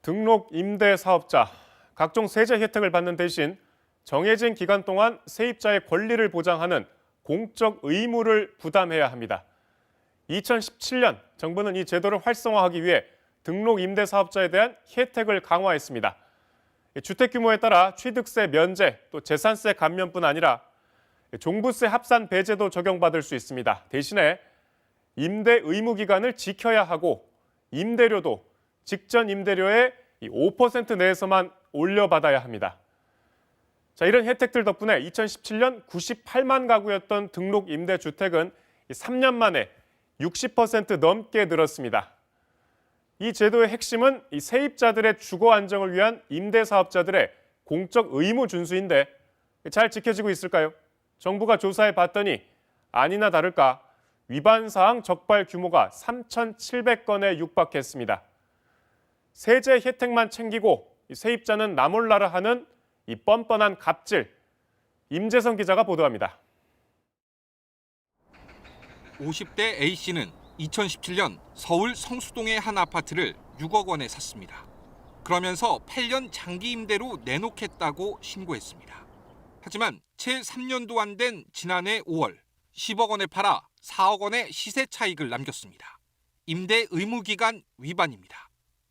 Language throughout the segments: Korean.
등록 임대 사업자, 각종 세제 혜택을 받는 대신 정해진 기간 동안 세입자의 권리를 보장하는 공적 의무를 부담해야 합니다. 2017년 정부는 이 제도를 활성화하기 위해 등록 임대 사업자에 대한 혜택을 강화했습니다. 주택 규모에 따라 취득세 면제, 또 재산세 감면뿐 아니라 종부세 합산 배제도 적용받을 수 있습니다. 대신에 임대 의무 기간을 지켜야 하고 임대료도 직전 임대료의 5% 내에서만 올려받아야 합니다. 자, 이런 혜택들 덕분에 2017년 98만 가구였던 등록 임대주택은 3년 만에 60% 넘게 늘었습니다. 이 제도의 핵심은 이 세입자들의 주거 안정을 위한 임대사업자들의 공적 의무 준수인데 잘 지켜지고 있을까요? 정부가 조사해 봤더니 아니나 다를까 위반 사항 적발 규모가 3,700건에 육박했습니다. 세제 혜택만 챙기고 세입자는 나 몰라라 하는 이 뻔뻔한 갑질. 임재성 기자가 보도합니다. 50대 A씨는 2017년 서울 성수동의 한 아파트를 6억 원에 샀습니다. 그러면서 8년 장기 임대로 내놓겠다고 신고했습니다. 하지만 채 3년도 안 된 지난해 5월 10억 원에 팔아 4억 원의 시세 차익을 남겼습니다. 임대 의무 기간 위반입니다.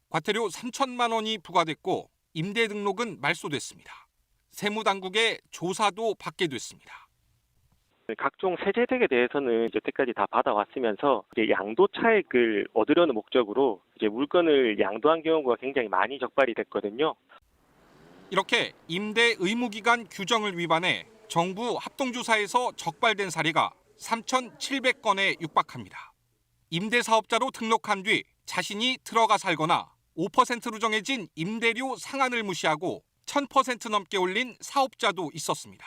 과태료 3천만 원이 부과됐고 임대 등록은 말소됐습니다. 세무당국의 조사도 받게 됐습니다. 각종 세제 혜택에 대해서는 여태까지 다 받아왔으면서 양도 차익을 얻으려는 목적으로 물건을 양도한 경우가 굉장히 많이 적발이 됐거든요. 이렇게 임대 의무 기간 규정을 위반해 정부 합동조사에서 적발된 사례가 3,700건에 육박합니다. 임대사업자로 등록한 뒤 자신이 들어가 살거나 5%로 정해진 임대료 상한을 무시하고 1,000% 넘게 올린 사업자도 있었습니다.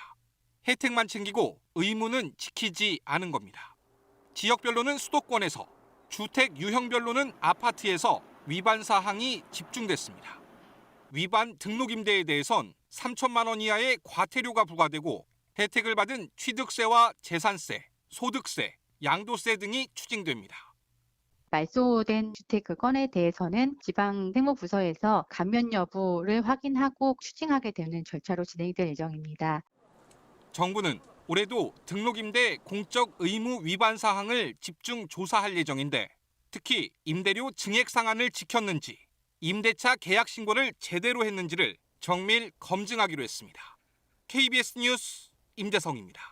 혜택만 챙기고 의무는 지키지 않은 겁니다. 지역별로는 수도권에서, 주택 유형별로는 아파트에서 위반 사항이 집중됐습니다. 위반 등록 임대에 대해선 3천만 원 이하의 과태료가 부과되고 혜택을 받은 취득세와 재산세, 소득세, 양도세 등이 추징됩니다. 말소된 주택 그 건에 대해서는 지방세무부서에서 감면 여부를 확인하고 추징하게 되는 절차로 진행될 예정입니다. 정부는 올해도 등록임대 공적 의무 위반 사항을 집중 조사할 예정인데 특히 임대료 증액 상한을 지켰는지 임대차 계약 신고를 제대로 했는지를 정밀 검증하기로 했습니다. KBS 뉴스 임재성입니다.